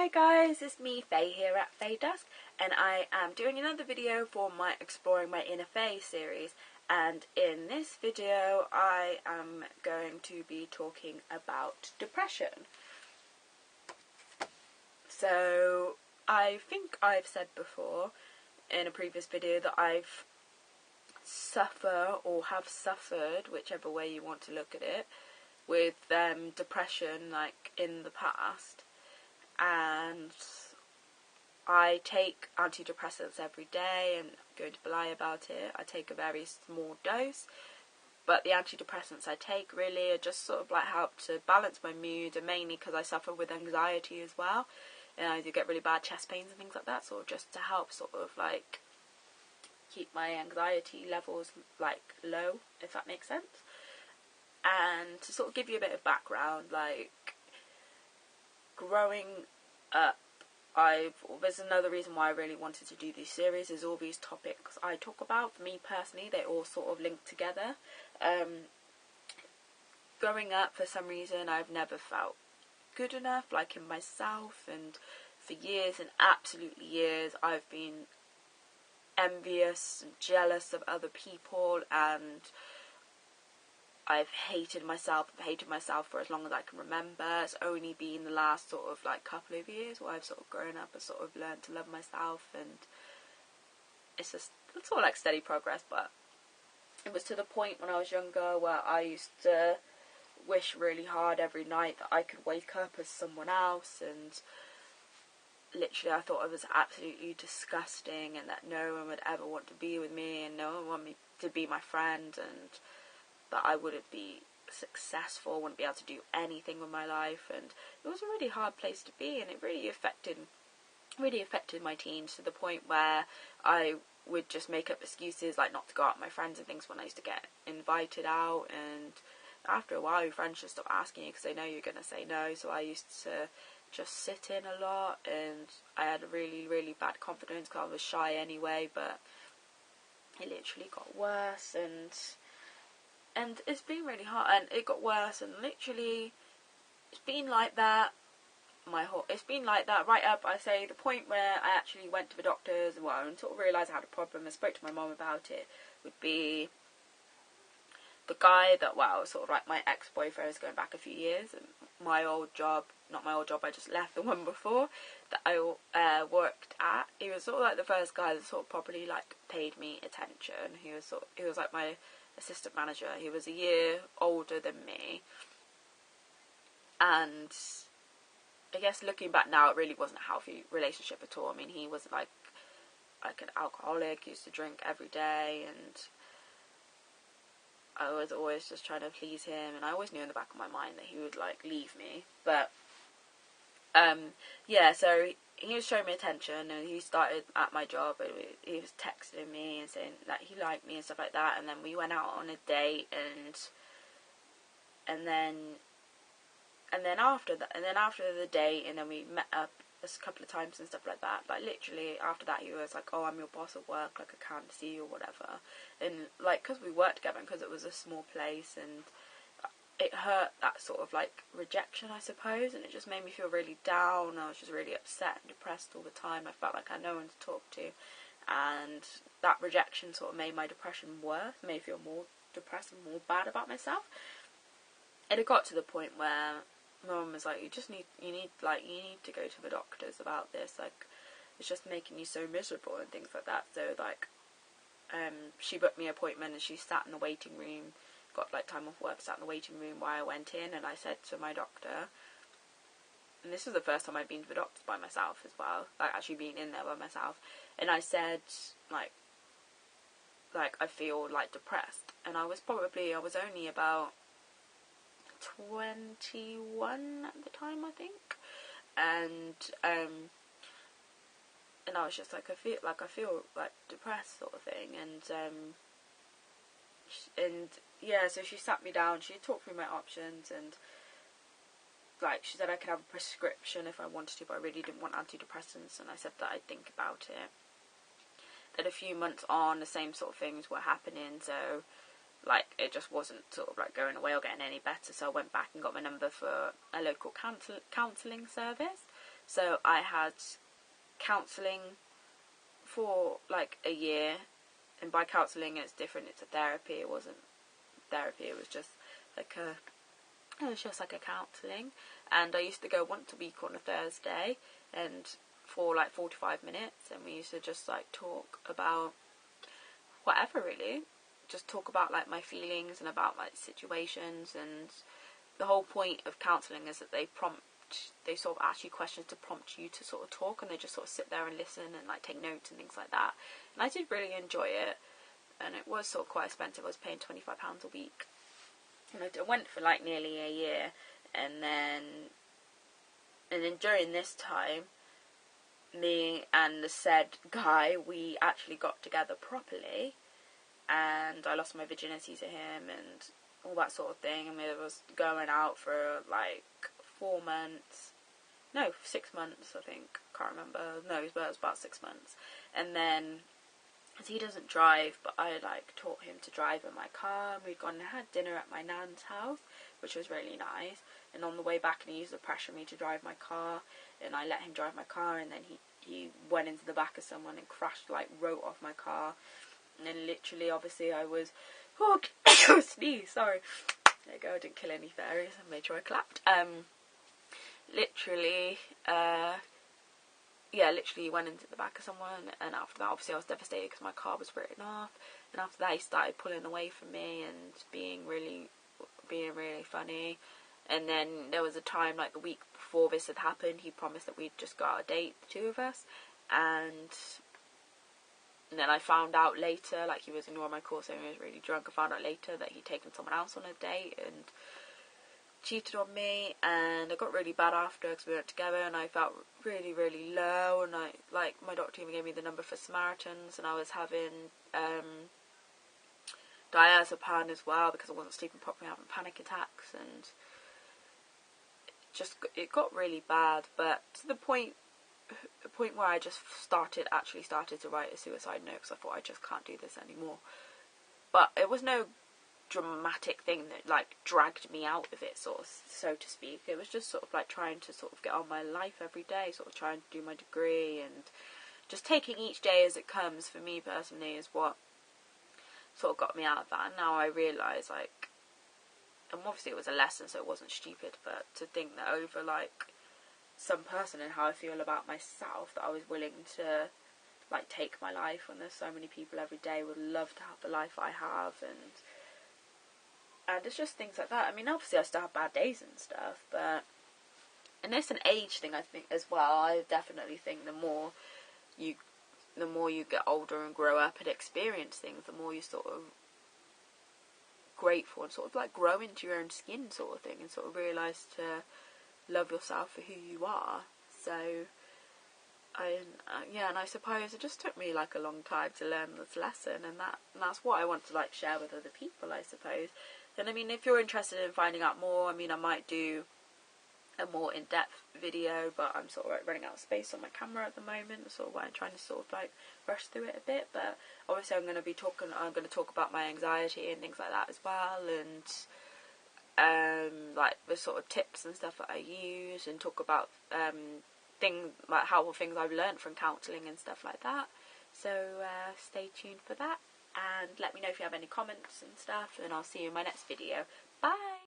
Hi guys, it's me Faye here at Faye Dusk, and I am doing another video for my Exploring My Inner Faye series. And in this video I am going to be talking about depression. So I think I've said before in a previous video that I've have suffered, whichever way you want to look at it, with depression like in the past. And I take antidepressants every day, and I'm going to lie about it. I take a very small dose, but the antidepressants I take really are just sort of like help to balance my mood, and mainly because I suffer with anxiety as well, and I do get really bad chest pains and things like that, so just to help sort of like keep my anxiety levels like low, if that makes sense. And to sort of give you a bit of background, like growing up, there's another reason why I really wanted to do these series, is all these topics I talk about, for me personally, they all sort of link together. Growing up, for some reason, I've never felt good enough, like in myself, and for years and absolutely years, I've been envious and jealous of other people, and I've hated myself for as long as I can remember. It's only been the last sort of like couple of years where I've sort of grown up and sort of learned to love myself, and it's just sort of like steady progress. But it was to the point when I was younger where I used to wish really hard every night that I could wake up as someone else, and literally I thought I was absolutely disgusting and that no one would ever want to be with me and no one would want me to be my friend, and that I wouldn't be successful, wouldn't be able to do anything with my life. And it was a really hard place to be, and it really affected my teens, to the point where I would just make up excuses like not to go out with my friends and things when I used to get invited out. And after a while your friends just stop asking you because they know you're going to say no. So I used to just sit in a lot, and I had a really, really bad confidence because I was shy anyway, but it literally got worse, and it's been really hard, and it got worse, and literally it's been like that right up, I say, the point where I actually went to the doctors and sort of realised I had a problem and spoke to my mum about it, would be the guy that, sort of like my ex-boyfriend, is going back a few years, and I just left the one before, that I worked at. He was sort of like the first guy that sort of properly like paid me attention. He was like my assistant manager. He was a year older than me, and I guess looking back now, it really wasn't a healthy relationship at all. I mean, he was like an alcoholic. He used to drink every day, and I was always just trying to please him, and I always knew in the back of my mind that he would like leave me. But yeah, so he was showing me attention, and he started at my job, and he was texting me and saying that he liked me and stuff like that. And then we went out on a date, and then after the date, and then we met up a couple of times and stuff like that. Like literally after that, he was like, "Oh, I'm your boss at work, like I can't see you or whatever." And like, because we worked together, and because it was a small place, and it hurt, that sort of like rejection, I suppose, and it just made me feel really down. I was just really upset and depressed all the time. I felt like I had no one to talk to, and that rejection sort of made my depression worse, made me feel more depressed and more bad about myself. And it got to the point where my mum was like, you need to go to the doctors about this, like it's just making you so miserable and things like that. So like she booked me an appointment, and she sat in the waiting room, got like time off work, sat in the waiting room while I went in, and I said to my doctor, and this was the first time I'd been to the doctor by myself as well, like actually being in there by myself, and I said like I feel like depressed. And I was only about 21 at the time, I think, and I was just like, I feel like depressed, sort of thing. And yeah, so she sat me down, she talked through my options, and like she said I could have a prescription if I wanted to, but I really didn't want antidepressants, and I said that I'd think about it. Then a few months on, the same sort of things were happening, so like it just wasn't sort of like going away or getting any better. So I went back and got my number for a local counselling service. So I had counselling for like a year, and by counselling it's different, it's a therapy. It wasn't therapy, it was just like a counselling. And I used to go once a week on a Thursday, and for like 45 minutes, and we used to just like talk about whatever, really, just talk about like my feelings and about like situations. And the whole point of counselling is that they sort of ask you questions to prompt you to sort of talk, and they just sort of sit there and listen and like take notes and things like that. And I did really enjoy it, and it was sort of quite expensive. I was paying £25 a week, and I went for like nearly a year. And then during this time, me and the said guy, we actually got together properly, and I lost my virginity to him and all that sort of thing. And we was going out for like 4 months, no, 6 months, I think, can't remember, no, it was about 6 months. And then, as he doesn't drive, but I like taught him to drive in my car, and we'd gone and had dinner at my nan's house, which was really nice. And on the way back, he used to pressure me to drive my car, and I let him drive my car, and then he went into the back of someone and crashed, like, wrote off my car. And then literally, obviously, I was, sneeze, sorry, there you go, I didn't kill any fairies, I made sure I clapped. Literally went into the back of someone, and after that, obviously, I was devastated because my car was written off. And after that, he started pulling away from me and being really funny. And then there was a time, like the week before this had happened, he promised that we'd just go out on a date, the two of us. And then I found out later, like, he was ignoring my call, saying he was really drunk. I found out later that he'd taken someone else on a date and cheated on me, and I got really bad after because we went together, and I felt really, really low. And my doctor even gave me the number for Samaritans, and I was having diazepam as well because I wasn't sleeping properly, having panic attacks, and it got really bad. But to the point where I just started to write a suicide note, because I thought, I just can't do this anymore. But it was no dramatic thing that like dragged me out of it, sort of, so to speak. It was just sort of like trying to sort of get on my life every day, sort of trying to do my degree, and just taking each day as it comes, for me personally, is what sort of got me out of that. And now I realise, like, and obviously it was a lesson, so it wasn't stupid, but to think that over like some person and how I feel about myself, that I was willing to like take my life when there's so many people every day would love to have the life I have. And it's just things like that. I mean, obviously I still have bad days and stuff, but, and it's an age thing, I think, as well. I definitely think the more you get older and grow up and experience things, the more you sort of grateful and sort of like grow into your own skin, sort of thing, and sort of realise to love yourself for who you are. So and I suppose it just took me like a long time to learn this lesson, and that's what I want to like share with other people, I suppose. And I mean, if you're interested in finding out more, I mean, I might do a more in-depth video, but I'm sort of like running out of space on my camera at the moment, sort of why I'm trying to sort of like rush through it a bit. But obviously I'm going to talk about my anxiety and things like that as well, and like the sort of tips and stuff that I use, and talk about things like how things I've learned from counselling and stuff like that. So stay tuned for that, and let me know if you have any comments and stuff, and I'll see you in my next video. Bye!